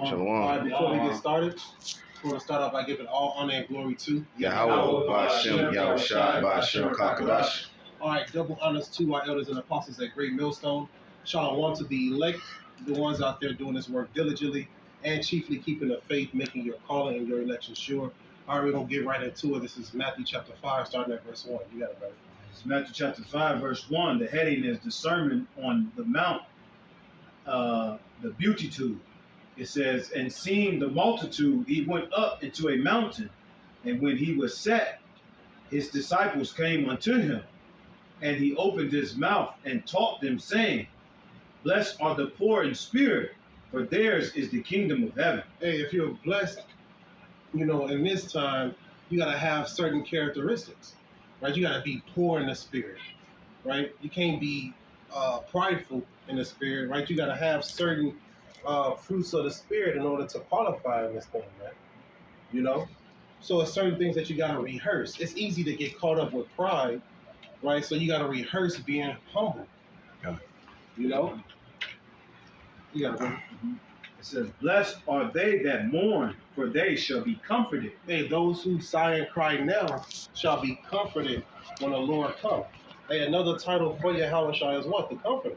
Shalom. All right, before we get started, we want to start off by giving all honor and glory to Yahweh, Ba'ashem, Yahushai, Ba'ashem, Kakadash. All right, double honors to our elders and apostles at Great Millstone. Shalom to the elect, the ones out there doing this work diligently, and chiefly keeping the faith, making your calling and your election sure. All right, we're going to get right into it. This is Matthew chapter 5, starting at verse 1. You got it, brother. It's Matthew chapter 5, verse 1. The heading is the Sermon on the Mount, the Beatitude. It says, and seeing the multitude, he went up into a mountain, and when he was set, his disciples came unto him, and he opened his mouth and taught them, saying, blessed are the poor in spirit, for theirs is the kingdom of heaven. Hey, if you're blessed, in this time, you got to have certain characteristics, right? You got to be poor in the spirit, right? You can't be prideful in the spirit, right? You got to have certain fruits of the spirit in order to qualify in this thing, right? So it's certain things that you got to rehearse. It's easy to get caught up with pride, right? So you got to rehearse being humble. Yeah. You got to. It says, blessed are they that mourn, for they shall be comforted. Hey, those who sigh and cry now shall be comforted when the Lord comes. Hey, another title for Yahushua is what? The Comforter.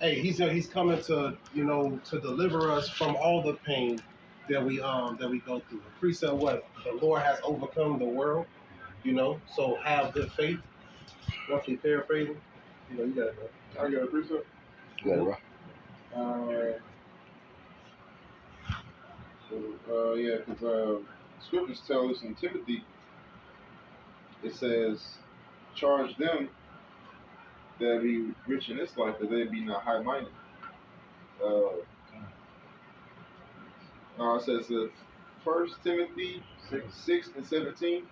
Hey, he's coming to to deliver us from all the pain that we go through. The precept, what? The Lord has overcome the world. So have good faith. Roughly paraphrasing. You got it, bro. I got a precept. You got it, bro. Because scriptures tell us in Timothy, it says, charge them that be rich in this life, that they be not high-minded. It says 1 Timothy 6 and 17.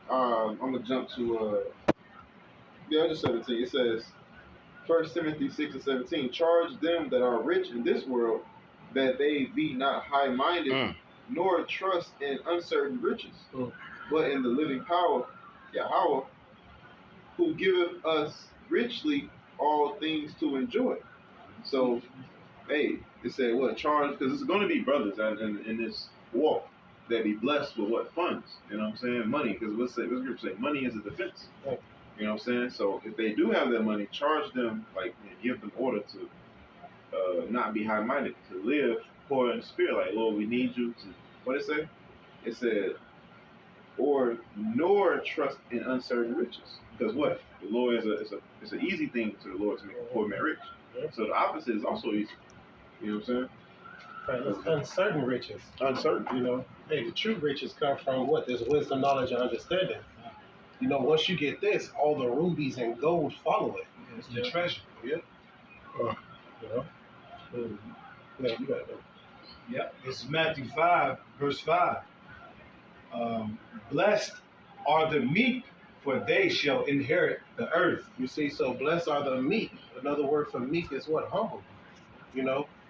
I'm going to jump to, just 17. It says, 1 Timothy 6 and 17, charge them that are rich in this world, that they be not high-minded, nor trust in uncertain riches, but in the living power, Yahweh, who giveth us richly all things to enjoy. So, hey, it said what? Charge, because it's going to be brothers in this walk that be blessed with what? Funds. You know what I'm saying? Money, because what's scripture say? Money is a defense. You know what I'm saying? So if they do have that money, charge them, give them order to not be high-minded, to live poor in the spirit. Like, Lord, we need you to, what it say? It said, nor trust in uncertain riches. Because what? The Lord it's an easy thing to the Lord to make a poor man rich. So the opposite is also easy. You know what I'm saying? Right, it's uncertain riches. Uncertain. Hey, the true riches come from what? There's wisdom, knowledge, and understanding. Once you get this, all the rubies and gold follow it. It's the treasure. Yeah. Yeah, you got it. Yep. This is Matthew 5, verse 5. Blessed are the meek, for they shall inherit the earth. You see, so blessed are the meek. Another word for meek is what? Humble.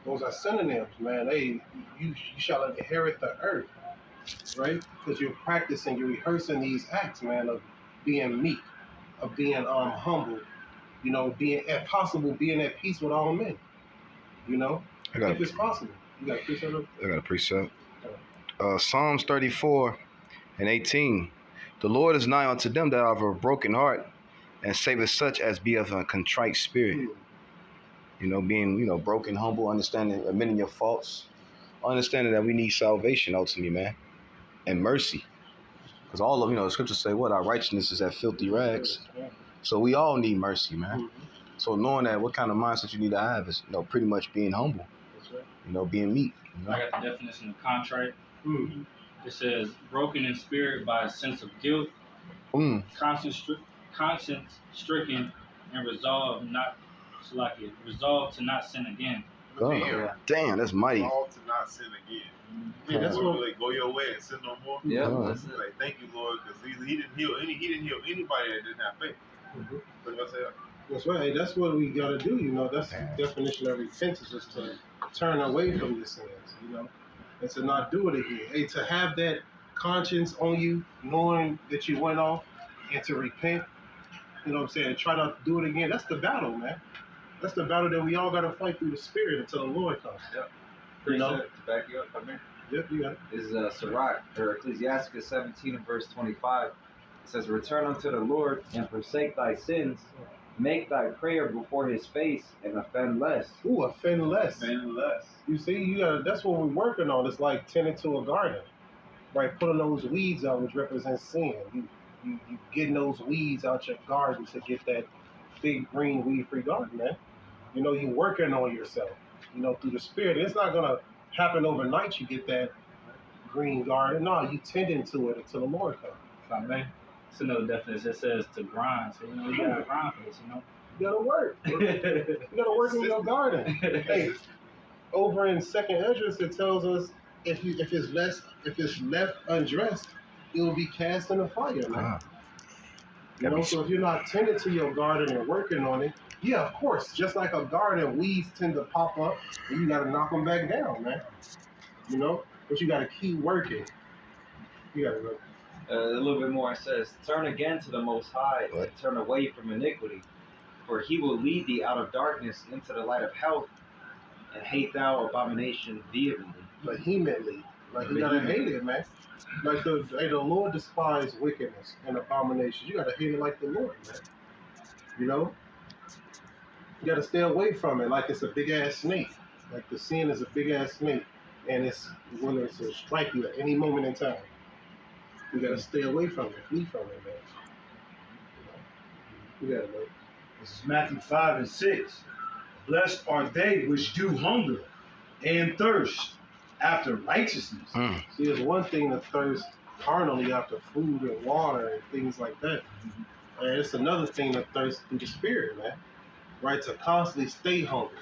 Those are synonyms, man. Hey, you shall inherit the earth, right? Because you're practicing, you're rehearsing these acts, man, of being meek, of being humble, being, if possible, being at peace with all men. If it's possible. You got a precept? I got a precept. Psalms 34 and 18. The Lord is nigh unto them that are of a broken heart, and saveth such as be of a contrite spirit. Being, broken, humble, understanding, admitting your faults, understanding that we need salvation ultimately, man, and mercy. Because all of, the scriptures say what? Our righteousness is as filthy rags. So we all need mercy, man. So knowing that, what kind of mindset you need to have is, pretty much being humble. Being meek. I got the definition of contrite. It says, broken in spirit by a sense of guilt, conscience stricken, and resolved to not sin again. Damn, that's mighty. Resolved to not sin again. Yeah, that's what. Like, go your way and sin no more. Yeah. Like, thank you, Lord, because he didn't heal anybody that didn't have faith. What did I say? That's right. Hey, that's what we got to do. That's the definition of repentance, is to turn away from your sins, and to not do it again. Hey, to have that conscience on you, knowing that you went off, and to repent, and try not to do it again. That's the battle, man. That's the battle that we all got to fight through the spirit until the Lord comes. Yep. You know? To back you up, come here. Yep, you got it. This is Sirach, or Ecclesiasticus 17 and verse 25. It says, return unto the Lord and forsake thy sins. Make thy prayer before his face and offend less. Ooh, offend less. And less. You see, you got that's what we're working on. It's like tending to a garden, right? Putting those weeds out, which represents sin. You getting those weeds out your garden to get that big green weed-free garden, man. You know, you working on yourself, you know, through the spirit. It's not gonna happen overnight. You get that green garden. No, you tending to it until the Lord comes. If I may, it's another definition. It says to grind. So, you know, you gotta grind for this, you know. You gotta work. You gotta work in your garden. Hey, over in Second Esdras, it tells us if it's left undressed, it will be cast in the fire, man. Ah. You know, so if you're not tending to your garden and working on it, yeah, of course, just like a garden, weeds tend to pop up, and you gotta knock them back down, man. You know, but you gotta keep working. You gotta work. A little bit more, it says, turn again to the Most High and turn away from iniquity. For he will lead thee out of darkness into the light of health, and hate thou abomination vehemently. Vehemently. Like, you gotta hate it, man. Like, the Lord despises wickedness and abominations. You gotta hate it like the Lord, man. You know? You gotta stay away from it like it's a big-ass snake. Like, the sin is a big-ass snake, and it's willing to strike you at any moment in time. You gotta stay away from it, flee from it, man. You gotta know. This is Matthew 5 and 6. Blessed are they which do hunger and thirst after righteousness. Mm. See, there's one thing to thirst carnally after food and water and things like that. And it's another thing to thirst through the spirit, man. Right? To constantly stay hungry,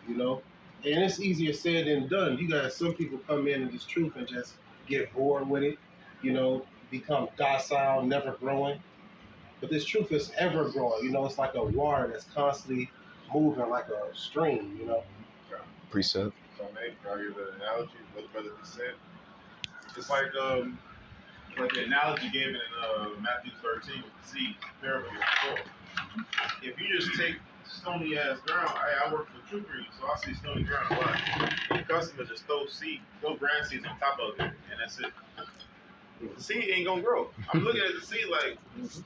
you know? And it's easier said than done. You got some people come in this truth and just get bored with it, you know, become docile, never growing. But this truth is ever growing. You know, it's like a water that's constantly moving like a stream, you know? Precept. So maybe I'll give an analogy. What the brother just said. It's like the analogy you gave in Matthew 13 with the seed parable before. If you just take stony ass ground, I work for True Green, so I see stony ground a lot. And customers just throw grass seeds on top of it, and that's it. The seed ain't gonna grow. I'm looking at the seed like,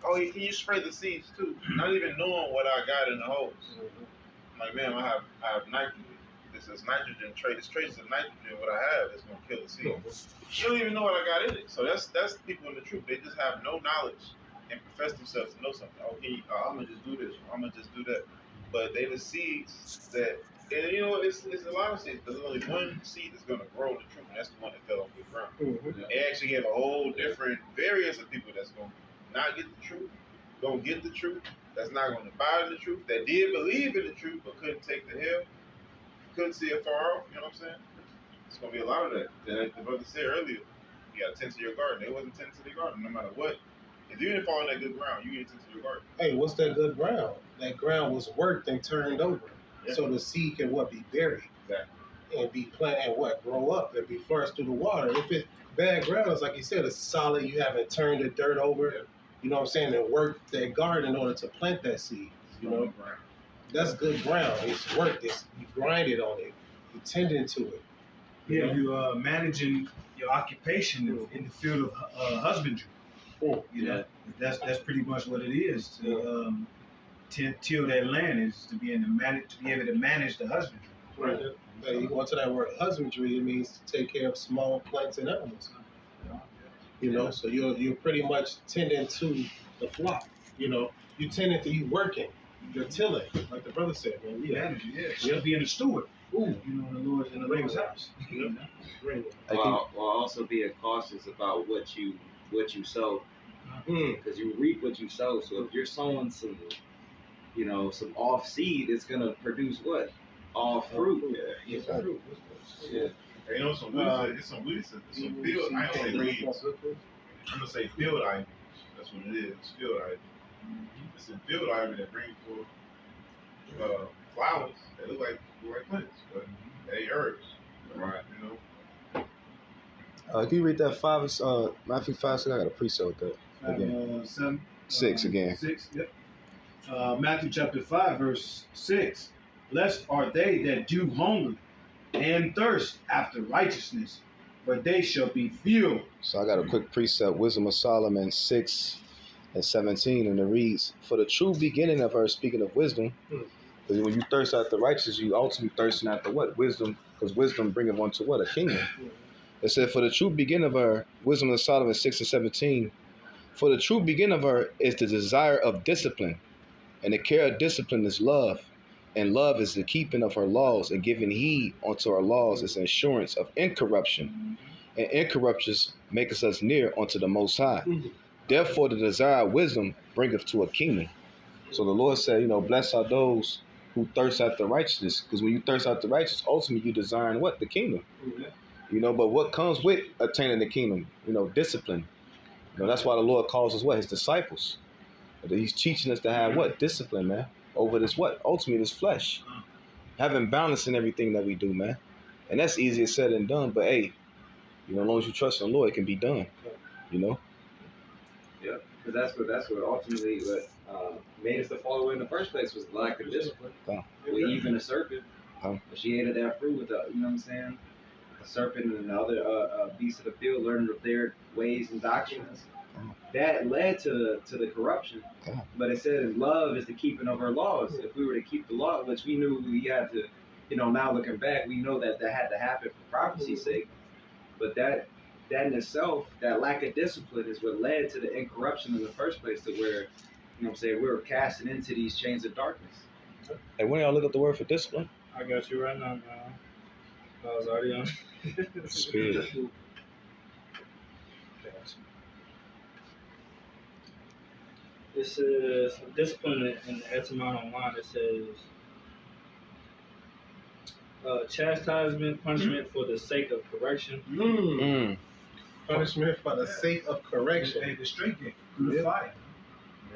oh, can you spray the seeds too? Not even knowing what I got in the hose. I'm like, man, I have nitrogen. This is nitrogen trace. Traces of nitrogen. What I have is gonna kill the seed. You don't even know what I got in it. So that's people in the truth. They just have no knowledge and profess themselves to know something. Okay, I'm gonna just do this. I'm gonna just do that. But they the seeds that, and you know, it's a lot of seeds. There's only one seed that's gonna grow the truth, and that's the one that fell on good ground. They actually have a whole different variance of people that's gonna not get the truth, gonna get the truth, that's not gonna buy the truth, that did believe in the truth but couldn't take the hell, couldn't see it far off. You know what I'm saying? It's gonna be a lot of that. And like the brother said earlier, you gotta tend to your garden. They wasn't tending to their garden, no matter what. If you didn't fall on that good ground, you get into your garden. Hey, what's that good ground? That ground was worked and turned over. Yeah. So the seed can be buried. Exactly. And be planted and grow up and be flourished through the water. If it's bad ground, it's like you said, it's solid, you haven't turned the dirt over, you know what I'm saying, and worked that garden in order to plant that seed. You know? That's good ground. It's worked. You grinded on it. You tending to it. Yeah, you managing your occupation in the field of husbandry. Oh, You know, that's pretty much what it is to till that land is to be able to manage the husbandry. right. Hey, you go into that word husbandry, it means to take care of small plants and animals. You know, so you're pretty much tending to the flock. You know, you working, you're tilling, like the brother said, man. Yeah. Managing, yeah. Being a steward. Ooh. You know, in the Lord's house. You know? Great. While also being cautious about what you sow, because you reap what you sow. So if you're sowing some, some off seed, it's gonna produce what? Off fruit. Yeah. You know, some weeds, it's some weeds, some field, I don't say weeds. I'm gonna say field ivy. That's what it is. It's field ivy. It's a field ivy that brings forth flowers that look like plants, but they herbs. Right. You know. Can you read that Matthew 5? So I got a precept with that again. 7, 6 again. 6. Yep. Matthew chapter 5, verse 6. Blessed are they that do hunger and thirst after righteousness, for they shall be filled. So I got a quick precept, Wisdom of Solomon 6:17, and it reads, "For the true beginning of her," speaking of wisdom, because when you thirst after righteousness, you ultimately thirsting after what? Wisdom, because wisdom bringeth unto what? A kingdom. It said, "For the true beginning of her," Wisdom of Solomon 6:17, "For the true beginning of her is the desire of discipline, and the care of discipline is love. And love is the keeping of her laws, and giving heed unto her laws is assurance of incorruption. And incorruptions maketh us near unto the Most High. Therefore the desire of wisdom bringeth to a kingdom." So the Lord said, blessed are those who thirst after righteousness, because when you thirst after righteousness, ultimately you desire what? The kingdom. But what comes with attaining the kingdom? Discipline. That's why the Lord calls us what? His disciples. He's teaching us to have what? Discipline, man. Over this what? Ultimately this flesh. Having balance in everything that we do, man. And that's easier said than done, but hey, as long as you trust in the Lord, it can be done. Yeah, because that's what ultimately made us to fall away in the first place was lack of discipline. Well, even the serpent, she ate of that fruit with the, the serpent and the other beasts of the field, learning of their ways and doctrines. That led to the corruption. But it says love is the keeping of her laws. If we were to keep the law, which we knew we had to, now looking back, we know that had to happen for prophecy's sake. But that in itself, that lack of discipline is what led to the incorruption in the first place, to where, we were casting into these chains of darkness. Hey, when y'all look up the word for discipline? I got you right now, man. I was already on. Spirit. It says discipline in the etymology online. It says chastisement, punishment for the sake of correction. Punishment for the sake of correction. Hey, the straight game. Through the fire.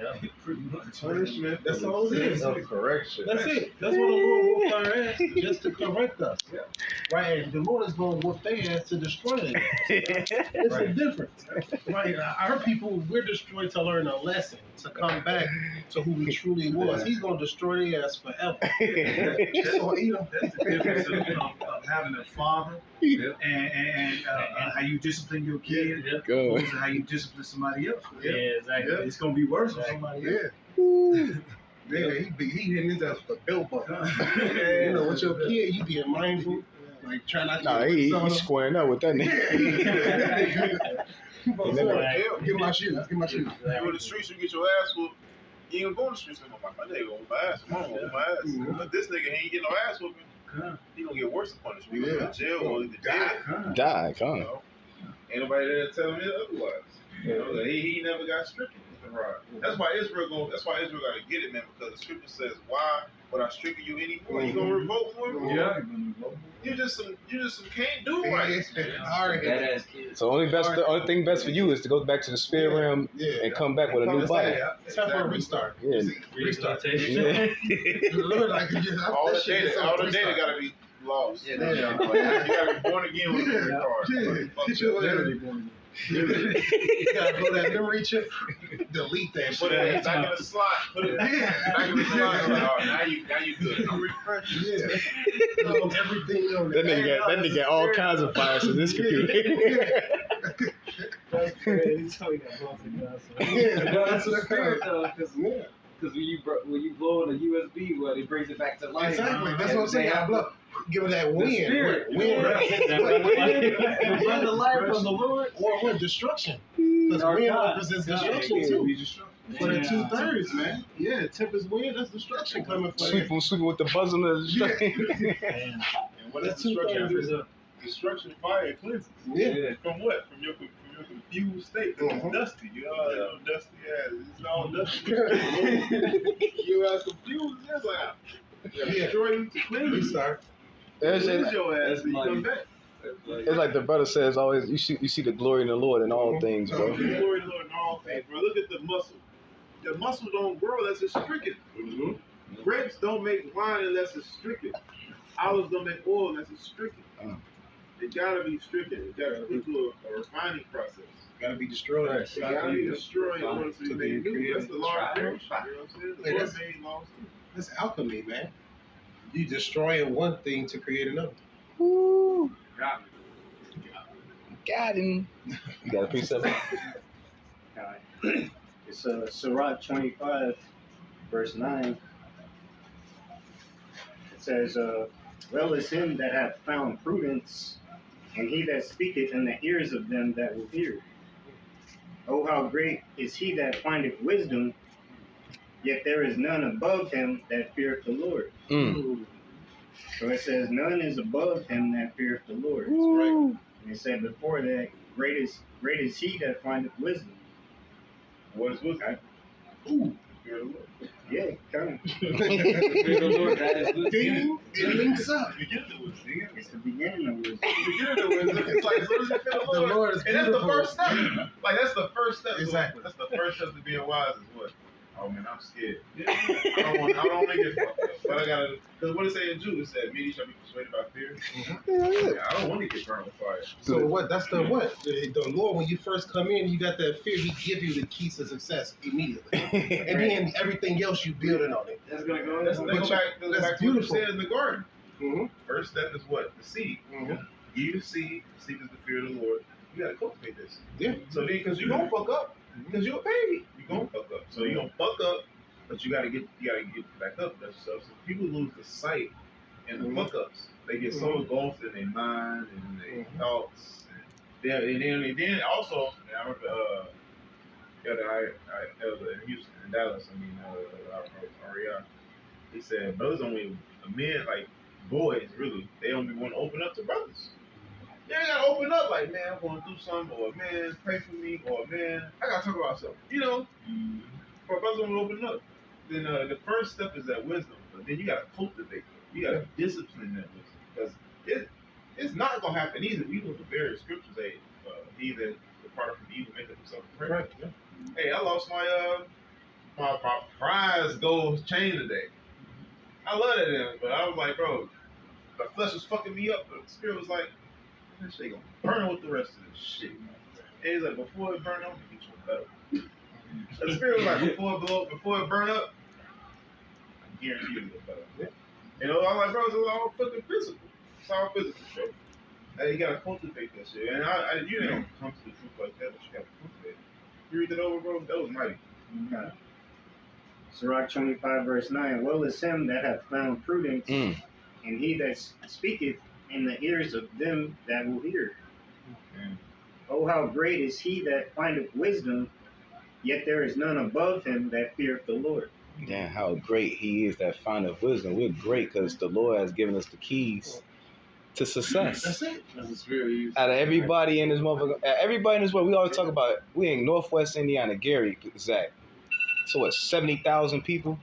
Yeah. Pretty much. Punishment. That's all it is. Of correction. That's it. That's what the Lord whooped our ass just to correct us. Yeah. Right? And the Lord is going to whoop their ass to destroy them. It's a difference. Right? Our people, we're destroyed to learn a lesson, to come back to who we truly was. He's going to destroy their ass forever. So, that's the difference of having a father and how you discipline your kid opposed to how you discipline somebody else. Yeah, exactly. It's going to be worse for somebody else. Yeah, he hitting his ass with a belt buckle. With your kid, you being mindful, like try not to. He's squaring up with that nigga. Get my shoes. Get my shoes. You go to the streets, you get your ass whooped. You ain't gonna go to the streets no more. My nigga gonna whoop my ass. I'm gonna whoop my ass. But this nigga ain't getting no ass whooping. He gonna get worse than punishment. He gonna go to jail or either Die, come. Ain't nobody there to tell him otherwise. He never got stricken. That's why Israel gotta get it, man, because the scripture says, "Why would I stricken you anymore? You gonna revolt for him? Yeah. You just some can't do right." Badass kids. So the only thing best for you is to go back to the spirit realm and come back with a new body. Temporary restart. Yeah. Restart. Yeah. All the data gotta be lost. Yeah, You gotta be born again with a card. You gotta go that memory chip, delete that Put it shit. back in the slot. Put it back in the slot. Now you good. I'm refreshed. Everything on That nigga got all kinds of viruses in this computer. That's crazy. So we got both of That's the spirit though, because when you blow in a USB, it brings it back to life. Exactly. That's what I'm saying. I blow. Give it that wind. Spirit. Wind. Run the life from the Lord. Or what? Destruction. Because wind represents destruction too. For the 2/3, man. Yeah, tempest wind, that's destruction coming for you. Sweeping with the buzzing of the destruction. And what is destruction? Destruction, fire, and cleansing. Yeah. From what? From your confused state. It's dusty. You know, dusty ass. It's all dusty. You are confused. That's like, destroy you to clean you. Restart. It's Lose your ass and you come back. like the brother says always, you see the glory in the Lord in all things, bro. The glory of the Lord in all things, bro. Look at the muscle. The muscle don't grow unless it's stricken. Grapes don't make wine unless it's stricken. Olives don't make oil unless it's stricken. It gotta be stricken. It gotta go through a refining process. Gotta be destroyed. Right. It gotta be destroyed in order to be made new. That's the law of creation. You know what I'm saying? The Hey, Lord that's- made laws too. That's alchemy, man. You destroying one thing to create another. Woo. Got Got him. You got a precept? Alright. It's Sirach 25, verse 9. It says, well is him that hath found prudence, and he that speaketh in the ears of them that will hear. Oh, how great is he that findeth wisdom, yet there is none above him that feareth the Lord. So it says, none is above him that feareth the Lord. Right. And it said before that, great is he that findeth wisdom. What is wisdom? Ooh. Fear of the Lord. Yeah, kind of. Fear the Lord, that is wisdom. It links up. It's the beginning of wisdom. Beginning of wisdom. It's like, what is it fear of the The Lord? Lord is And that's the beautiful. first step. Like, that's the first step. Exactly. That's the first step to being wise is what? Oh man, I'm scared. I don't want to get fucked up. But I gotta, because what it say in Jude, it said, many shall be persuaded by fear. Yeah, I don't want to get burned with fire. So what? That's the what? The Lord, when you first come in, you got that fear. He give you the keys to success immediately, and then everything else you building on it. That's gonna go. Let's go back to what you beautiful. said in the garden. Mm-hmm. First step is what? The seed. Mm-hmm. Give you the seed. The seed is the fear of the Lord. You gotta cultivate this. Yeah. So then, because you gonna fuck up, because you're a baby, you gonna fuck up. So you gonna fuck up, but you gotta get back up. That's stuff. So people lose the sight in the fuck ups. They get so engulfed in their mind and their thoughts. And then also, I remember elder in Houston, in Dallas. REI. He said, brothers only men like boys really. They only want to open up to brothers. You ain't gotta open up like, man, I'm going through something, or man, pray for me, or man, I gotta talk about something. You know, for brothers want to open up. Then the first step is that wisdom, but then you gotta cultivate it. You gotta discipline that wisdom, because it's not gonna happen easy. We know the various scriptures say, he that depart from evil make himself a prayer. Right. Yeah. Hey, I lost my prize gold chain today. I love that in, but I was like, bro, the flesh was fucking me up, but the spirit was like, this shit gonna burn with the rest of this shit. And he's like, before it burn up, get you better. And the spirit was like, before it burn up, I guarantee you it'll get better. Yeah. You know, I was like, bro, it's all fucking physical. It's all physical shit. Hey, you gotta cultivate that shit. And you didn't come to the truth like that, but you gotta cultivate it. You read it over, bro, that was mighty. Sirach 25, verse 9. Well is him that hath found prudence, and he that speaketh in the ears of them that will hear. Oh, how great is he that findeth wisdom, yet there is none above him that feareth the Lord. Damn, how great he is that findeth wisdom. We're great because the Lord has given us the keys to success. That's it. That's the spirit he used. Out of everybody in this motherfucker, everybody in this world, we always talk about, we in Northwest Indiana, Gary, Zach. So what, 70,000 people?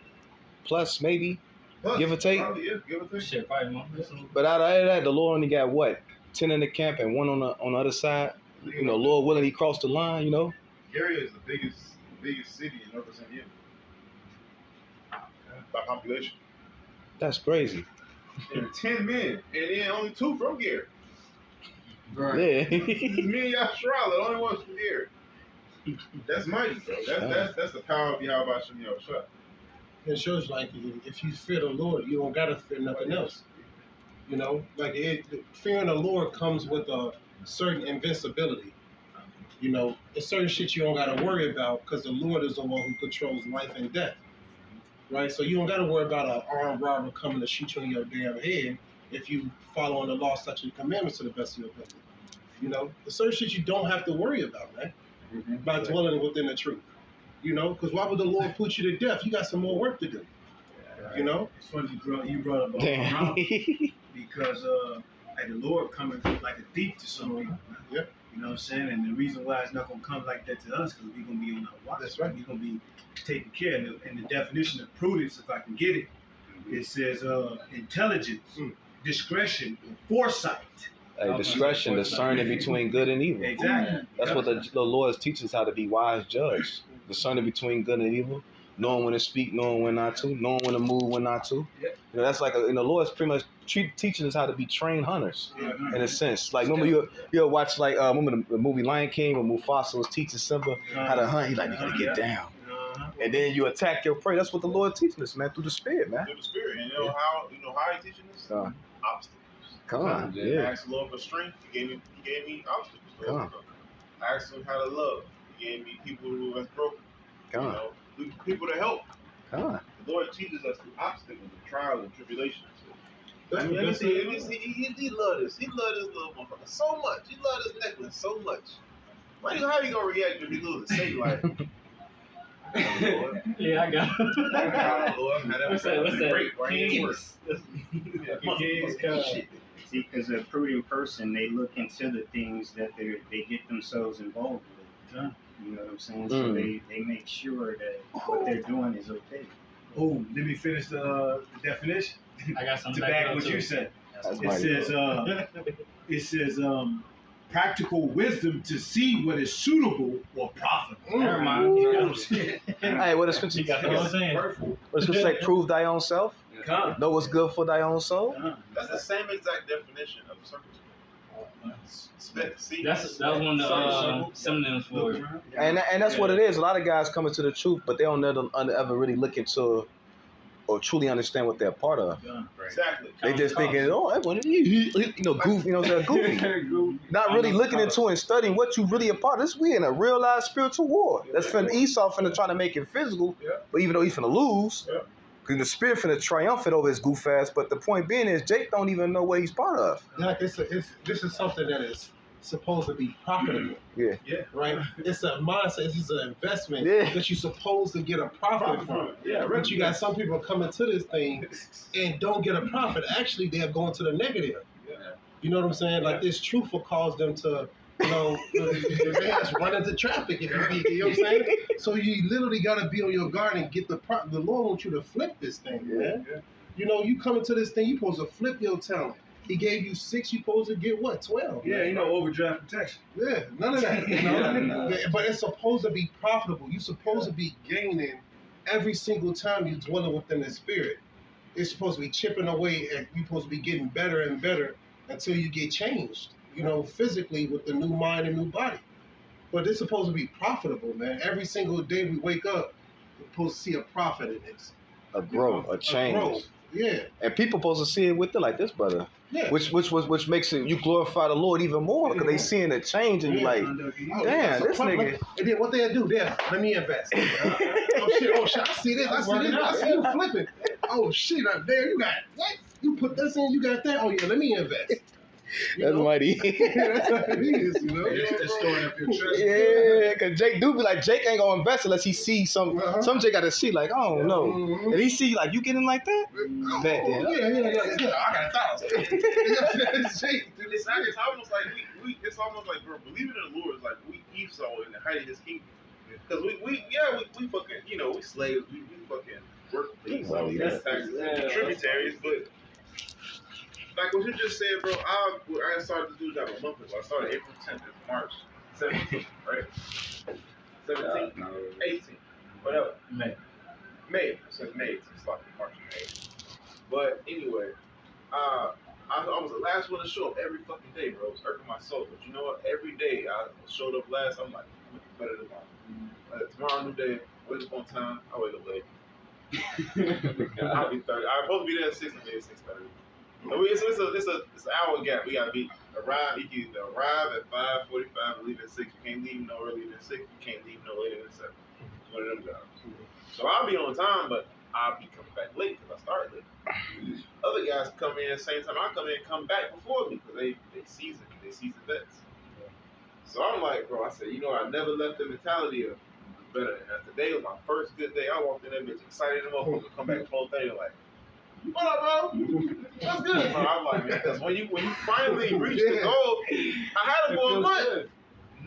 Plus, maybe? Plus, Give or take? Probably, yeah, give or take. Shit, probably more. But out of that, the Lord only got what? 10 in the camp and one on the other side. You know, Lord willing, he crossed the line, you know? Gary is the biggest city in Northwest Indiana. By population. That's crazy. And 10 men, and then only 2 from Gary. Right. Yeah. Me and Yashara, the only ones from Gary. That's mighty, bro. That's the power of Yahweh Shem Yahushua. It shows like if you fear the Lord, you don't gotta fear nothing else. You know, like fearing the Lord comes with a certain invincibility. You know, it's certain shit you don't gotta worry about because the Lord is the one who controls life and death. Right? So you don't gotta worry about an armed robber coming to shoot you in your damn head if you following the law, statutes, and commandments to the best of your ability. You know, there's certain shit you don't have to worry about, man, by dwelling within the truth. You know, because why would the Lord put you to death? You got some more work to do. You know? It's funny you brought up Damn. because like the Lord coming like a thief to some people. Yeah. You know what I'm saying? And the reason why it's not gonna come like that to us because we're gonna be on our watch. That's right. We're gonna be taken care of. And the definition of prudence, if I can get it, it says intelligence, discretion, foresight. Like discretion, discerning between good and evil. Exactly. That's what the Lord teaches us how to be wise judge. Discerning between good and evil. knowing when to speak, knowing when not to, knowing when to move, when not to. Yeah. You know, that's like the Lord's pretty much teaching us how to be trained hunters in a sense. Like remember you watch like remember the movie Lion King when Mufasa was teaching Simba how to hunt. He's like, you gotta get down, and then you attack your prey. That's what the Lord teaching us, man, through the Spirit, man. Through the Spirit, and how he teaching us? Obstacles. Come on, I yeah. asked the Lord for strength. He gave me obstacles to Come on. overcome. I asked him how to love. He gave me people who was broken. Come on. People to help. Come on. The Lord teaches us through obstacles and trials and tribulations. That's He loved this. He loved this little motherfucker so much. He loved this necklace so much. How you gonna react if he loses? Say like, Lord. Yeah, I got it. Lord, What's that? Great, right? Kings. See, because a prudent person, they look into the things that they get themselves involved with. You know what I'm saying? So they make sure that what they're doing is okay. Oh, let me finish the definition. I got some To back what you said. That's It says practical wisdom to see what is suitable or profitable. Never mind. You got Hey, what the scripture You got what I'm saying. what the scripture say? Prove thy own self. Come. Know what's good for thy own soul. That's the same exact definition of circumcision. That's one of the synonyms for it. And that's what it is. A lot of guys coming to the truth, but they don't ever really look into or truly understand what they're a part of. Exactly. They just thinking, oh, goof, you know what I'm saying, goofy. Not really looking into and studying what you really a part of. This we in a real live spiritual war. That's finna Esau finna try to make it physical, but even though he's finna lose, because the spirit finna triumphant over his goof ass. But the point being is, Jake don't even know what he's part of. Like this is something that is supposed to be profitable. Yeah. Right? It's a mindset, it's an investment Yeah. that you're supposed to get a profit from. Yeah, But you got some people coming to this thing and don't get a profit. Actually, they're going to the negative. You know what I'm saying? Like this truth will cause them to, they just run into traffic. You know what I'm saying? So you literally got to be on your guard and get the Lord wants you to flip this thing, man. You know, you come into this thing, you're supposed to flip your talent. He gave you 6, you're supposed to get what, 12? Yeah, overdraft protection. Yeah, none of that. But it's supposed to be profitable. You're supposed to be gaining every single time you're dwelling within the spirit. It's supposed to be chipping away, and you're supposed to be getting better and better until you get changed, physically with the new mind and new body. But it's supposed to be profitable, man. Every single day we wake up, we're supposed to see a profit in this. A growth, a change. growth. Yeah. And people supposed to see it with it like this, brother. Yeah. Which makes it you glorify the Lord even more because they seeing a change and you like, damn, this nigga. And then what they do? There, let me invest. Oh shit! I see this. I see you flipping. Oh shit! There you got what? You put this in. You got that. Oh yeah, let me invest. That's mighty. That's what it is. It's storing up your treasure. Yeah, because Jake do be like, Jake ain't gonna invest unless he see some Jake got to see like, I don't know. And he see like, you getting like that? Bet, Yeah. I got 1,000. It's almost like it's almost like, bro, believing in the Lord is like we Esau in the height of his kingdom. Because we fucking, we slaves, we fucking work for Esau, we pay taxes, tributaries, but like what you just said, bro, I started to do that a month ago. I started April 10th, it's March 17th, right? 17th, 18th, whatever. May. It says May. It's like March and May. But anyway, I was the last one to show up every fucking day, bro. It was irking my soul. But you know what? Every day I showed up last. I'm like, I'm better tomorrow. Tomorrow, new day. Wake up on time. I wake up late. I'll be 30. I'm supposed to be there at 6 and maybe 6:30. So it's an hour gap. We gotta arrive. You can either arrive at 5:45 and leave at 6. You can't leave no earlier than 6. You can't leave no later than 7. It's one of them jobs. So I'll be on time, but I'll be coming back late because I started late. Other guys come in same time I come in, come back before me because they seasoned vets. So I'm like, bro, I said, I never left the mentality of better. And today was my first good day. I walked in that bitch excited enough to come back at 4:30 like, what up, bro? What's good, bro? I'm like, man, because when you finally reach the goal, I had it for a month.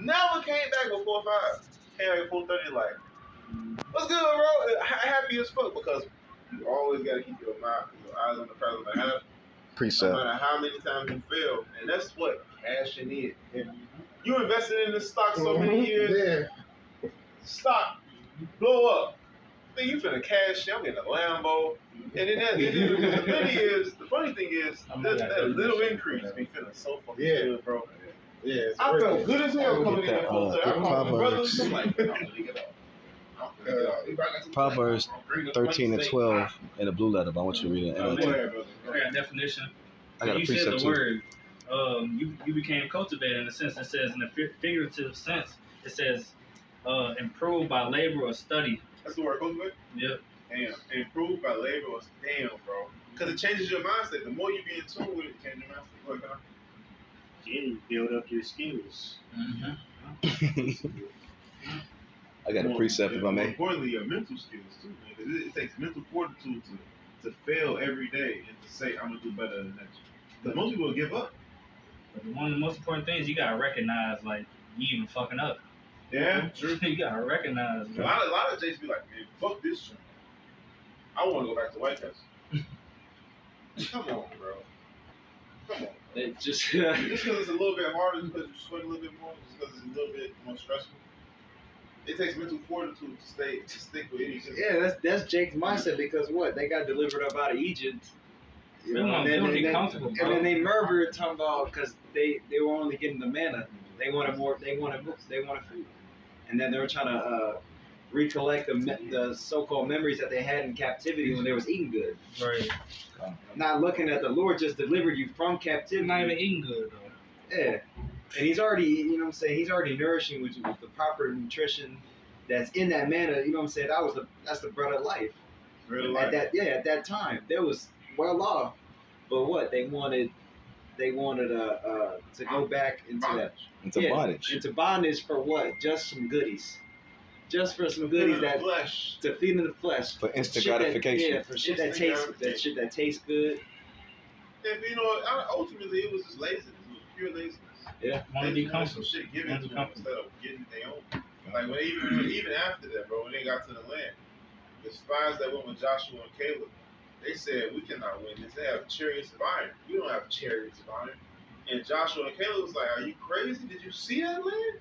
Never came back before 5. Came back at 4:30 like, what's good, bro? Happy as fuck because you always gotta keep your eyes on the prize of the half. Precept. No matter how many times you fail, and that's what cashing is. You invested in this stock so many years, stock blow up. Then you finna cash in, I'm getting a Lambo. And then the funny thing is, that little increase be feeling so fucking good, bro. Yeah, I felt good as hell coming in Get there. that, I called my brothers. Proverbs. I'm like, I'm gonna get up. Proverbs 13 and 12 in the blue letter, but I want you to read it. Go ahead, brother. I got a definition. I got a You said precept the too. word. You became cultivated in a sense. It says in a figurative sense. It says improved by labor or study. That's the word cultivate? Yep. Damn. Improved by labor was damn, bro. Because it changes your mindset. The more you be in tune with it, it changes your mindset. Go ahead, Connor. You build up your skills. Mm-hmm. I got a precept if I More may. importantly, your mental skills too, man. 'Cause it takes mental fortitude to fail every day and to say, I'm going to do better than the next. Because most people will give up. But one of the most important things, you gotta recognize like you even fucking up. Yeah, true. You gotta recognize. A lot of Jays be like, man, fuck this shit. I want to go back to White House. Come on, bro. Come on. It just Just because it's a little bit harder, just because you sweat a little bit more, just because it's a little bit more stressful. It takes mental fortitude to stick with anything. yeah, that's Jake's mindset because what they got delivered up out of Egypt. You They know, want and to be then- comfortable, and bro. then they murmured talking about because they were only getting the manna. They wanted more. They wanted food, and then they were trying to recollect the so-called memories that they had in captivity when they was eating good. Right. Not looking at the Lord just delivered you from captivity. Not even eating good though. Yeah, and he's already, you know what I'm saying, he's already nourishing with the proper nutrition that's in that manna. You know what I'm saying? That's the bread of life. At that time, there was well off, but what they wanted to go back into that It's a bondage. into bondage for what? Just some goodies, just for some goodies that flesh. to feed in the flesh For instant Shit that- gratification. yeah, for shit that Instant tastes gratification. that tastes good. And you know, ultimately it was just laziness. It was pure laziness. Yeah, Want to They be just wanted some comfortable. shit given Want to to be them comfortable. instead of getting their own. Like when even after that, bro, when they got to the land, the spies that went with Joshua and Caleb, they said we cannot win this. They have chariots of iron. We don't have chariots of iron. And Joshua and Caleb was like, "Are you crazy? Did you see that land?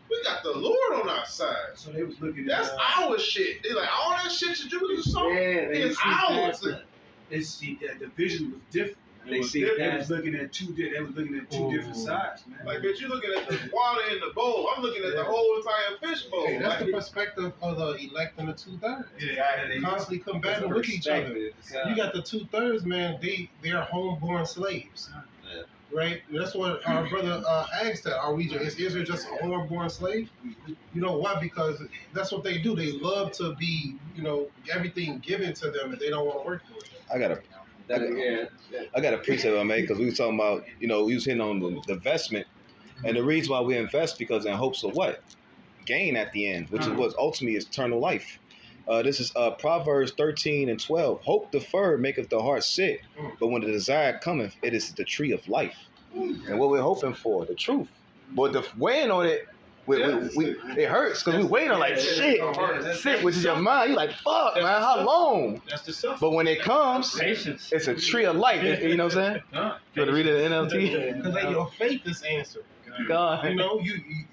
We got the Lord on our side. So they was looking That's at our shit." They like all that shit that you just saw. Yeah, they is see ours. past it. they see that the vision was different. It They was see different. They was past. looking at two different sides, man. Like, bitch, you looking at the water in the bowl. I'm looking at the whole entire fish bowl. Hey, that's Like, the perspective of the elect and the 2/3. Yeah, Constantly combating with each other. You got the 2/3, man. They're homeborn slaves, Yeah. right? And that's what our brother asked that. Is Israel just a homeborn slave? You know why? Because that's what they do. They love to be, everything given to them, and they don't want to work for it. I got a Yeah. I got a precept I made because we was talking about, we was hitting on the investment. And the reason why we invest because in hopes of what? Gain at the end, which is what ultimately is eternal life. This is Proverbs 13 and 12. Hope deferred maketh the heart sick, but when the desire cometh, it is the tree of life. And what we're hoping for, the truth. But the weighing on it, it hurts because we waiting on like shit, sick, which is your mind. You like, fuck, man, how long? That's the stuff. But when it comes, Patience. it's a tree of life. You know what I'm saying? You want to read it in NLT? Because then your faith is answered. God.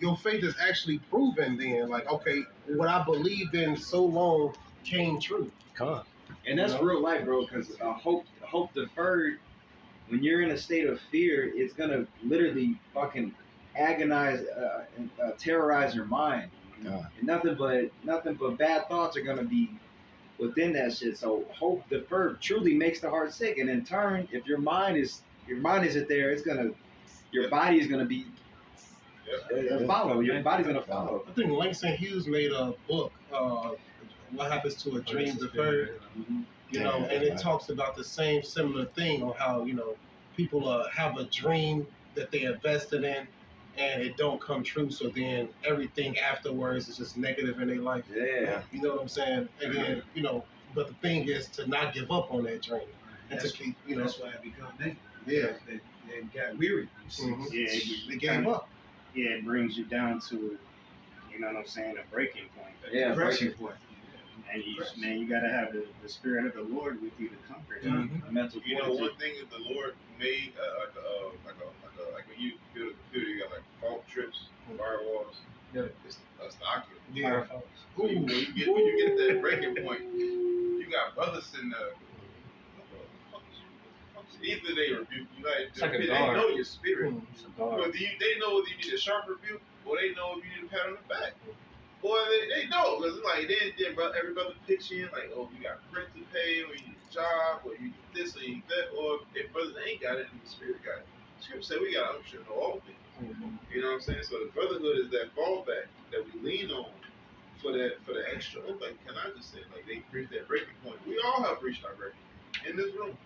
Your faith is actually proven. Then, like, okay, what I believed in so long came true. God. And that's real life, bro. Because hope deferred. When you're in a state of fear, it's gonna literally fucking agonize and terrorize your mind. God. And nothing but bad thoughts are gonna be within that shit. So hope deferred truly makes the heart sick. And in turn, if your mind isn't there, your body is gonna be follow. Your body's gonna follow. I think Langston Hughes made a book, What Happens to a Dream Deferred, and it talks about the similar thing on how, people have a dream that they invested in and it don't come true. So then everything afterwards is just negative in their life. Yeah. You know what I'm saying? And then, but the thing is to not give up on that dream. And to keep, That's why it become negative. Yeah. They got weary. You see. Mhm. Yeah, They gave up. yeah, it brings you down to, you know what I'm saying, a breaking point. Yeah. Breaking point. And you gotta have the spirit of the Lord with you to comfort you. A mental you know, fortitude. one thing that the Lord made, like when you build a computer, you got like fault trips, firewalls. Yeah. It's the Oculus. Yeah. When you get that breaking point, you got brothers sitting there. Either they rebuke you, like like they guard. know your spirit. It's a guard. But they know if you need a sharp rebuke, or they know if you need a pat on the back. Or they know, because it's like every brother pitch in, like, oh, you got rent to pay, or you need a job, or you need this, or you need that, or if brothers ain't got it, then the spirit got it. Scripture said we got to know all things. You know what I'm saying? So the brotherhood is that fallback that we lean on for the extra. Like, can I just say, like, they reached that breaking point. We all have reached our breaking point in this room.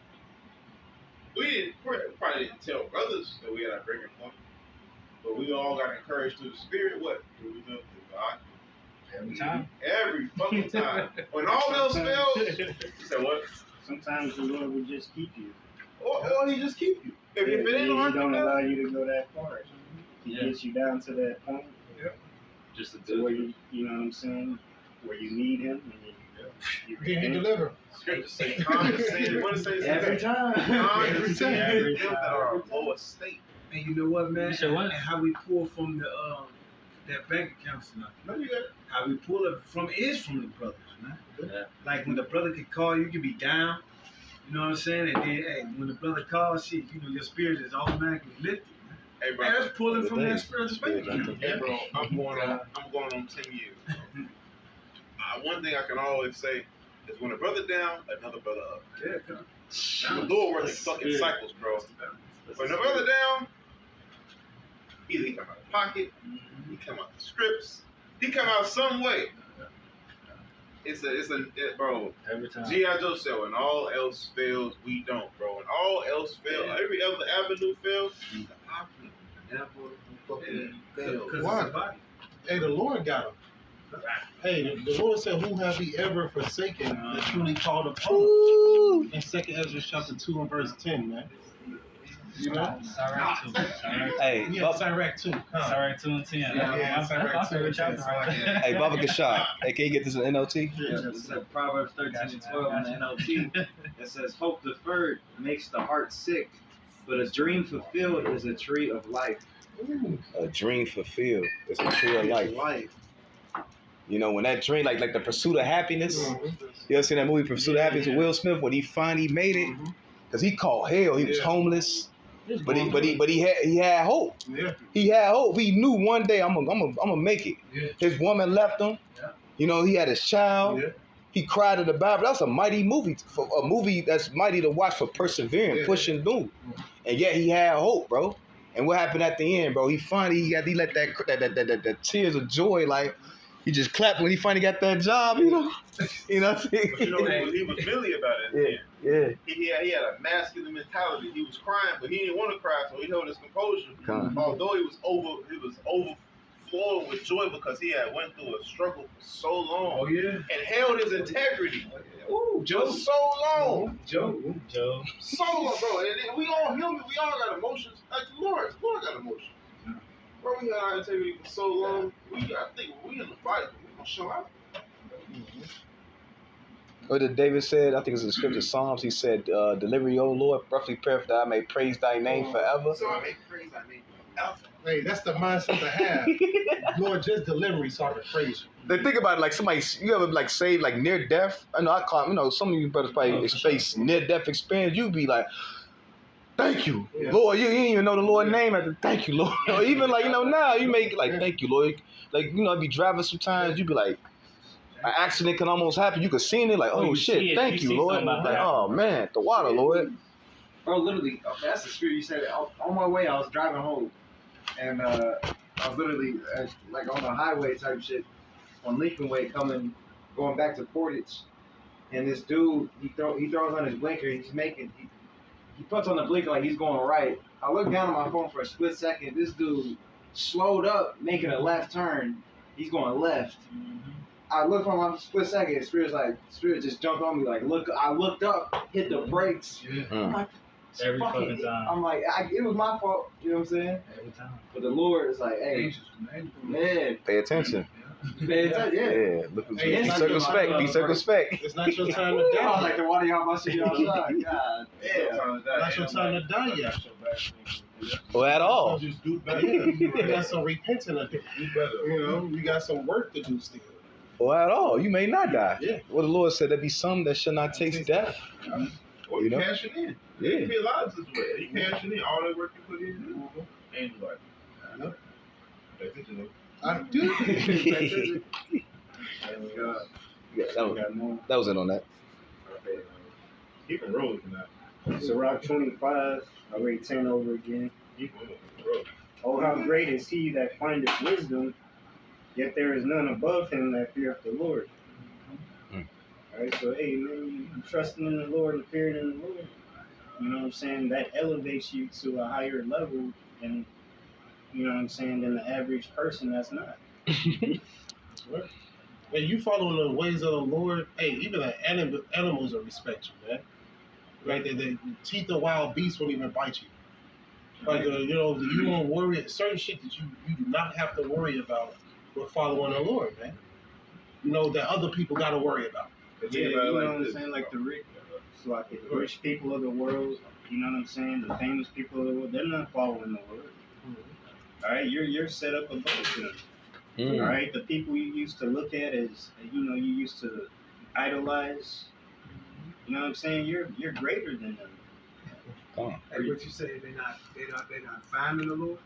We probably didn't tell brothers that we had our breaking point, but we all got encouraged through the spirit. What? Through God. Every time. Every fucking time. When all else fails, you say what? Sometimes the Lord will just keep you. Or he just keep you. If it ain't He hard, don't allow you to go that far. He Yeah. gets you down to that point Just a to where you know what I'm saying, where you need him. And you Did he repent. deliver? Scripture say condescending. What does it say? Every time. Condescending them that are of lower state. And you know what, man? You said what? And how we pull from the that bank account tonight. No, you got it. How we pull it from the brothers, man. Yeah. Like when the brother can call, you can be down. You know what I'm saying? And then, hey, when the brother calls, shit, you know your spirit is automatically lifted. Man. Hey, bro. Hey, that's pulling from that spiritual bank account. Hey, bro. I'm going on 10 years. One thing I can always say is when a brother down, another brother up. Yeah, The Lord working fucking cycles, bro. When the brother down, either he come out of pocket, he come out the scripts, he come out some way. Bro. Every time. G.I. Joe said, when all else fails, we don't, bro. When all else fails, every other avenue fails, the option never fucking fails. Because Why? it's a body. Hey, the Lord got him. Hey, the Lord said, who have he ever forsaken that truly called upon him? In 2 Ezra chapter 2 and verse 10, man. You know? Sirach 2. Sirach Hey, Yeah, Sirach 2. Sirach 2 and 10. Yeah, That's my favorite chapter right there. hey, Baba Kashab. Hey, can you get this in NLT? It says Proverbs 13 and 12 in the NLT. It says, hope deferred makes the heart sick, but a dream fulfilled is a tree of life. A dream fulfilled. It's a tree of life. You know, when that dream, like the pursuit of happiness. You ever seen that movie, Pursuit of Happiness, with Will Smith, when he finally made it? Because he called hell. He was homeless, but he had hope. Yeah. He had hope. He knew one day I'm gonna make it. Yeah. His woman left him. Yeah. You know, he had his child. Yeah. He cried at the Bible. That's a mighty movie, a movie that's mighty to watch for persevering, pushing through. And yet he had hope, bro. And what happened at the end, bro? He let that tears of joy, like he just clapped when he finally got that job, you know. You know what I'm saying? But you know, he was really about it. Yeah. He had a masculine mentality. He was crying, but he didn't want to cry, so he held his composure. Although he was overflowing with joy because he had went through a struggle for so long. Oh, yeah. And held his integrity. Ooh, For so long. Joe. So long, bro. And we all human. We all got emotions. Like the Lord got emotions. Bro, we had our integrity for so long. We in the Bible. We gonna show out. What did David said? I think it's in the scripture Psalms. He said, "Deliver me, O Lord, roughly prayer that I may praise Thy name forever." So I make praise. I make forever. Hey, that's the mindset to have. Lord, just deliver me so I can praise you. They think about it like somebody, you ever like say like near death? I know I call, you know, some of you brothers probably face near death experience. You be like, thank you, Lord. You didn't even know the Lord's name after thank you, Lord. Or even like, you know, now you make like thank you, Lord. Like, you know, I be driving sometimes, you be like, an accident can almost happen. You could see it like, oh you shit, see it, thank you you, see Lord. something Like, happen. oh man, the water, Lord. Bro, literally, that's the spirit you said. On my way, I was driving home, and I was literally like on the highway type shit, on Lincoln Way, going back to Portage, and this dude, he throws on his blinker. He puts on the blinker like he's going right. I look down at my phone for a split second. This dude slowed up, making a left turn. He's going left. I looked on my split second. Spirit just jumped on me. Like, look, I looked up, hit the brakes. I'm like, Every fucking time. I'm like, it was my fault. You know what I'm saying? Every time. But the Lord is like, hey, man, Pay attention. yeah. Yeah, look, Hey, be it's circumspect. not Be your- circumspect. It's not your time to I was die. like the water y'all must be outside. God damn. It's not your time to die yet. Or at all. Just do better. You got some repenting to do. You know, you got some work to do still. or at all. You may not die. Yeah. Well, the Lord said there be some that shall not taste death. Or You you know? cashing in. Yeah. It could be a lot of situations. You cashing in all that work you put in. And like, Yep. pay attention though. I do. Yeah, that was it on that. Keep it rolling tonight. Sirach 25, I read 10 over again. Keep it rolling. Oh, how great is he that findeth wisdom, yet there is none above him that feareth the Lord. Alright, so hey man, you trusting in the Lord and fearing in the Lord. You know what I'm saying? That elevates you to a higher level and you know what I'm saying, than the average person that's not. When you following the ways of the Lord, hey, even the animals will respect you, man. Right? The teeth of wild beasts won't even bite you. Like, you know, you won't worry. Certain shit that you do not have to worry about with following the Lord, man. You know, that other people got to worry about. Yeah, you know what I'm saying? Like the rich people of the world, you know what I'm saying? The famous people of the world, they're not following the Lord. All right, you're set up above them. All right, the people you used to look at as, you know, you used to idolize. You know what I'm saying? You're greater than them. Hey, what you say? They not finding the Lord.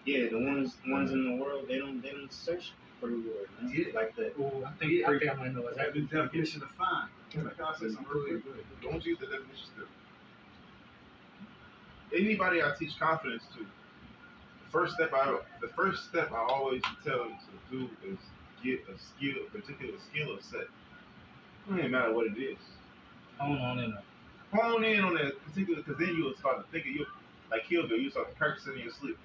Yeah, the ones in the world, they don't search for the Lord. Man. Yeah. Like that. I think I might know that. The definition of find. Can I say something real quick? Don't use the definition still. Anybody I teach confidence to, the first step I always tell them to do is get a particular skill or set. It doesn't matter what it is. Hone on in. Hone in on that particular, because then you'll start to think of you like Kill Bill. You start to practice it in your sleep.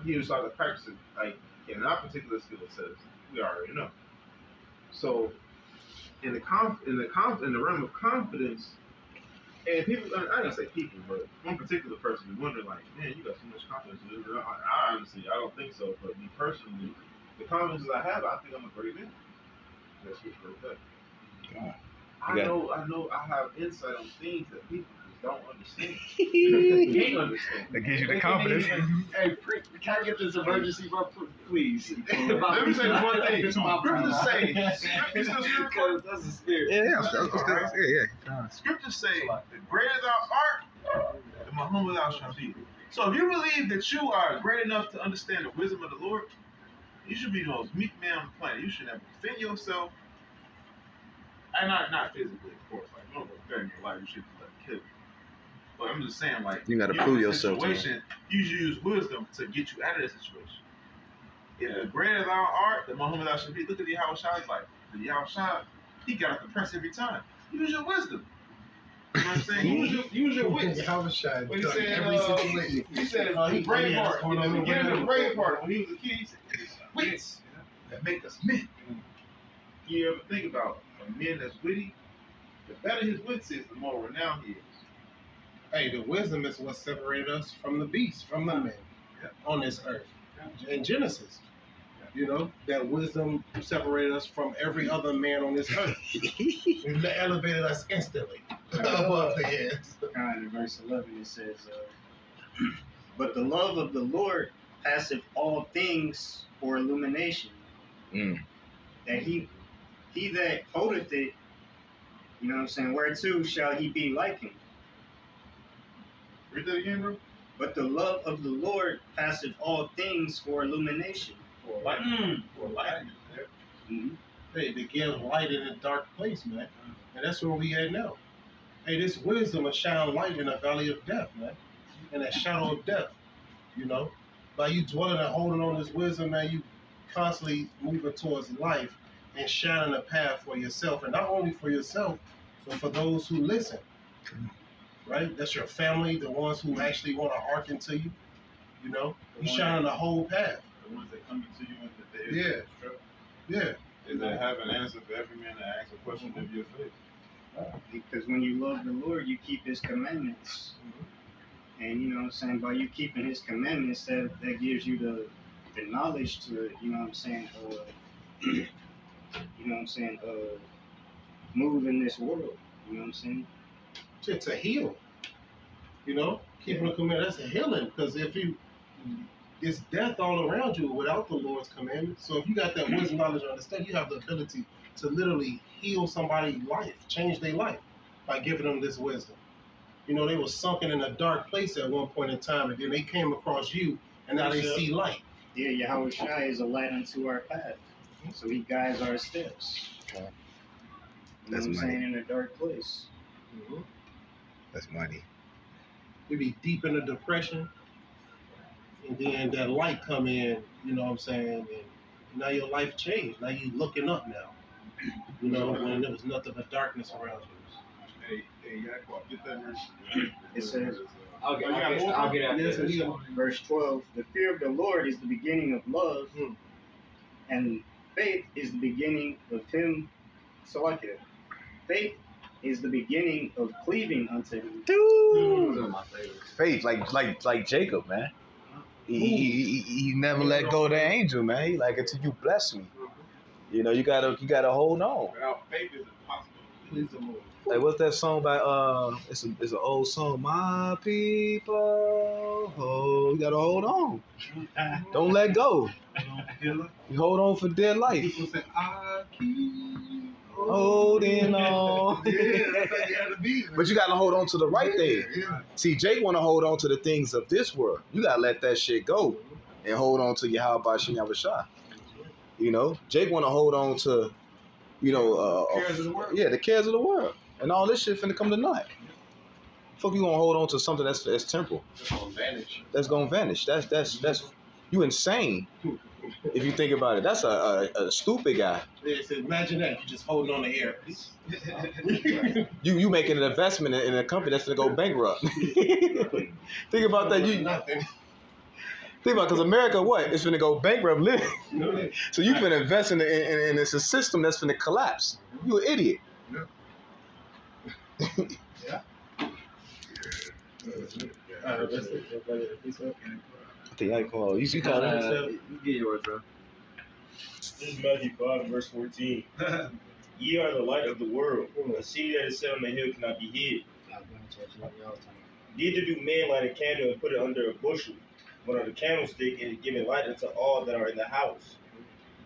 You start to practice it like in our particular skill sets. We already know. So in the realm of confidence, and people, I don't say people, but one particular person be wondering like, man, you got so much confidence. I honestly, I don't think so. But me personally, the confidence that I have, I think I'm a great man. That's what's real quick. I know I have insight on things that people just don't understand. Can't understand. That gives you the confidence. Hey, can I get this emergency, bro? Please. Let me say one thing. Scriptures say, that's a spirit. Yeah. Scriptures say, the greater thou art, the more humble thou shalt be. So if you believe that you are great enough to understand the wisdom of the Lord, you should be the most meek man on the planet. You should never defend yourself. And not physically, of course. Like, you don't go threaten your life. You should let them kill you. But I'm just saying, like, You gotta prove yourself to situation, you should use wisdom to get you out of that situation. If the greater thou art, the more humble thou should be. Look at the Yahushua life. The Yahushua, he got the press every time. Use your wisdom. You know what I'm saying? Use your wits. What he said, he said in Braveheart, in the beginning of Braveheart, when he was a kid, he said, it's wits that make us men. You ever think about a man that's witty? The better his wits is, the more renowned he is. Hey, the wisdom is what separated us from the beast, from the man on this earth. In Genesis, you know, that wisdom separated us from every other man on this earth. It elevated us instantly above the heads. In verse 11 it says, but the love of the Lord passeth all things for illumination. That he that holdeth it, you know what I'm saying, whereto shall he be likened? Read that again, bro. But the love of the Lord passeth all things for illumination. For light. Hey, to give light in a dark place, man. And that's where we at now. Hey, this wisdom will shine light in a valley of death, man. In that shadow of death, you know. By you dwelling and holding on this wisdom, man, you constantly moving towards life and shining a path for yourself. And not only for yourself, but for those who listen. Right? That's your family, the ones who actually want to hearken to you. You know? You shining the whole path. The ones that come to you in the day Yeah. Yeah. Is that have an answer for every man that asks a question of your faith. Because when you love the Lord, you keep his commandments. And you know what I'm saying, by you keeping his commandments, that gives you the knowledge to, you know what I'm saying, move in this world. You know what I'm saying? To heal. You know? Keeping the commandments, that's a healing. Because if you it's death all around you without the Lord's commandments. So if you got that wisdom, knowledge, and understanding, you have the ability to literally heal somebody's life, change their life by giving them this wisdom. You know, they were sunken in a dark place at one point in time, and then they came across you, and now they see light. Yeah, Yahweh Shai is a light unto our path. So he guides our steps. Okay. You know what I'm saying? In a dark place. Mm-hmm. That's mighty. You be deep in a depression, and then that light come in, you know what I'm saying? And now your life changed. Now you looking up now. You know, when there was nothing but darkness around you. Hey, Yaquab, get that verse. It says, I'll get after this. verse 12, the fear of the Lord is the beginning of love, and faith is the beginning of him. So like it. Faith is the beginning of cleaving unto him. Dude. Faith, like Jacob, man. He never let go of the angel, man. He like, until you bless me. You know, you gotta hold on. Without faith is impossible. Please the Lord. Like, what's that song by it's an old song, my people, you gotta hold on. Don't let go. You hold on for dear life. People say, I keep Holding on. Yeah, that's how you gotta be. But you gotta hold on to the right thing. Yeah. See, Jake wanna hold on to the things of this world. You gotta let that shit go and hold on to Yahweh Shem Yahushua. You know, Jake wanna hold on to, you know, Cares of the world. yeah, the cares of the world. And all this shit finna come to naught. Fuck, you gonna hold on to something that's temporal. It's gonna vanish. That's gonna vanish. That's you insane. If you think about it, that's a stupid guy. Yeah, so imagine that, you just holding on to air. You making an investment in a company that's gonna go bankrupt. Think about that. Nothing. Think about, because America, what? It's gonna go bankrupt. So you finna invest in it's a system that's gonna collapse. You an idiot. Yeah. I think I call you. Call that. You get yours, bro. This is Matthew 5, verse 14. Ye are the light of the world. A city that is set on the hill cannot be hid. Neither do men light a candle and put it under a bushel, but on a candlestick, and it giveth light unto all that are in the house.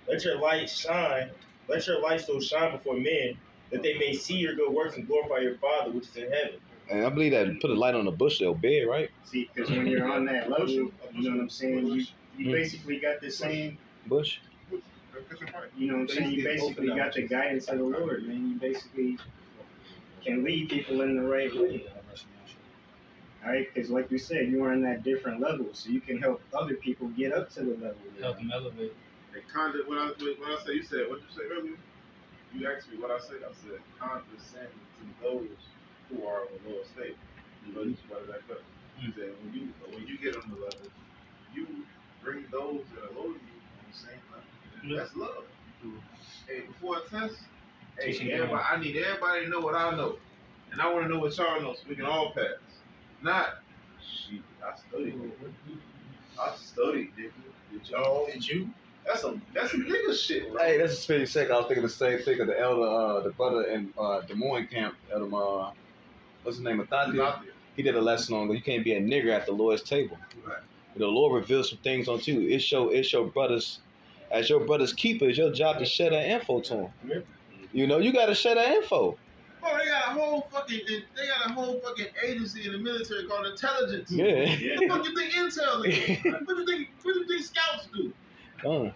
Let your light shine. Let your light so shine before men, that they may see your good works and glorify your Father which is in heaven. And I believe that put a light on the bush, they'll bed, right? See, because when you're on that level, you know what I'm saying, you basically got the same, Bush. you know what I'm saying, you basically got the guidance of the Lord, man. You basically can lead people in the right way. All right, because like we said, you are on that different level, so you can help other people get up to the level. Help them elevate. And when I say, you said, what did you say earlier? You asked me what I said. I said, condescend to those who are on the lower state. You know, you just brought it back up. You said, when you get on the level, you bring those that are lower than you on the same level. That's love. Hey, before a test, hey, everybody, I need everybody to know what I know. And I want to know what y'all know so we can all pass. Not, shit, I studied, nigga. Did y'all? Did you? That's some nigga shit, bro. Hey, that's a spitty second. I was thinking the same thing of the elder, the brother in Des Moines camp, Elder, what's his name, Athadia? He did a lesson on you can't be a nigger at the Lord's table. Right. The Lord reveals some things unto you. It's your brothers, as your brother's keeper, it's your job to share that info to them. Yeah. You know, you got to share that info. Oh, they got a whole fucking agency in the military called intelligence. Yeah. What the fuck you think intel is? What do you think scouts do?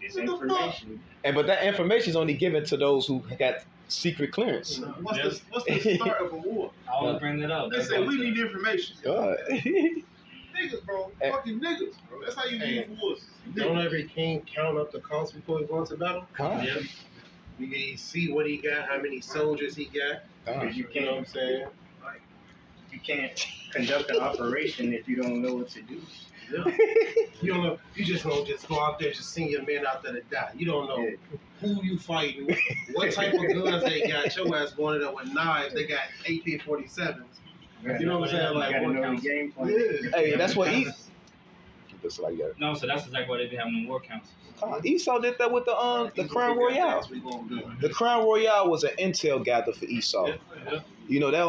It's information. And but that information is only given to those who got secret clearance. What's the start of a war? I always bring that up. They say we need information. God. Niggas, bro. Fucking niggas, bro. That's how you use wars. Don't every king count up the cost before he goes to battle? Yeah. You see what he got, how many soldiers he got. Because you You know what I'm can't, saying? you can't conduct an operation if you don't know what to do. Yeah. You don't know. You just don't just go out there just send your men out there to die. You don't know who you fighting, what type of guns they got. Your ass going there with knives. They got AK-47s. You know what I'm saying? Like, You gotta know the game plan. yeah. Hey, that's what That's like that. No, so that's exactly why they be having them war councils. Esau did that with the Crown Royale. The Crown Royale was an intel gather for Esau. Yeah. You know that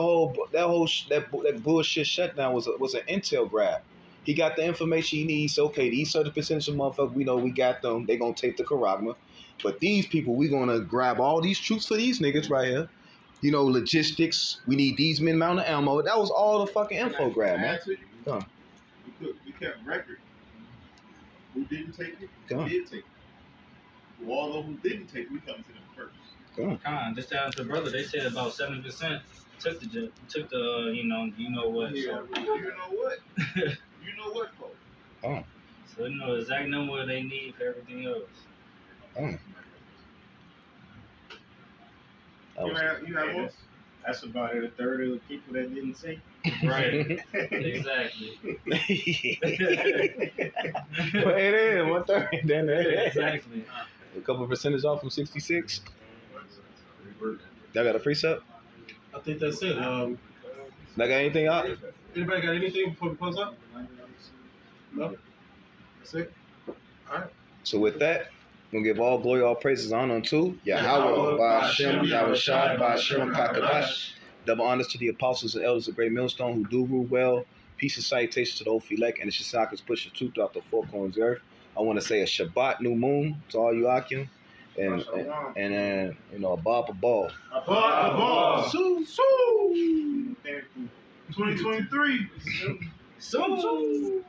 bullshit shutdown was an intel grab. He got the information he needs. Okay, these certain percentage of motherfuckers, we know we got them. They gonna take the Karagma. But these people, we gonna grab all these troops for these niggas right here. You know, logistics. We need these men amount of ammo. That was all the fucking info grab, man. Come on. We kept record. Who didn't take it? Come on. Who did take it? Who all of who didn't take it, we come to them first. Come on. Con, just down to brother, they said about 7% took the you know what. Yeah, So. you know what? You know what, folks? Oh. So you know the exact number they need for everything else. Oh. You have one? That's about a third of the people that didn't say. Right. Exactly. Well, it is 130. Then Exactly. a couple percentage off from 66. Y'all got a precept? I think that's it. Y'all got anything out? Anybody got anything before we close up? No? That's it? All right. So with that, we'll give all glory, all praises, honor unto Yahweh, Ba'ashem, Yahweh Shai, Ba'ashem, Kakadash. Double honors to the apostles and elders of Great Millstone who do rule well. Peace and salutations to the old elect and the Shisakas push the truth throughout the four corners of the earth. I want to say a Shabbat new moon to all you Akim. And you know, a Bob a ball. A ball. Sue. 2023. So.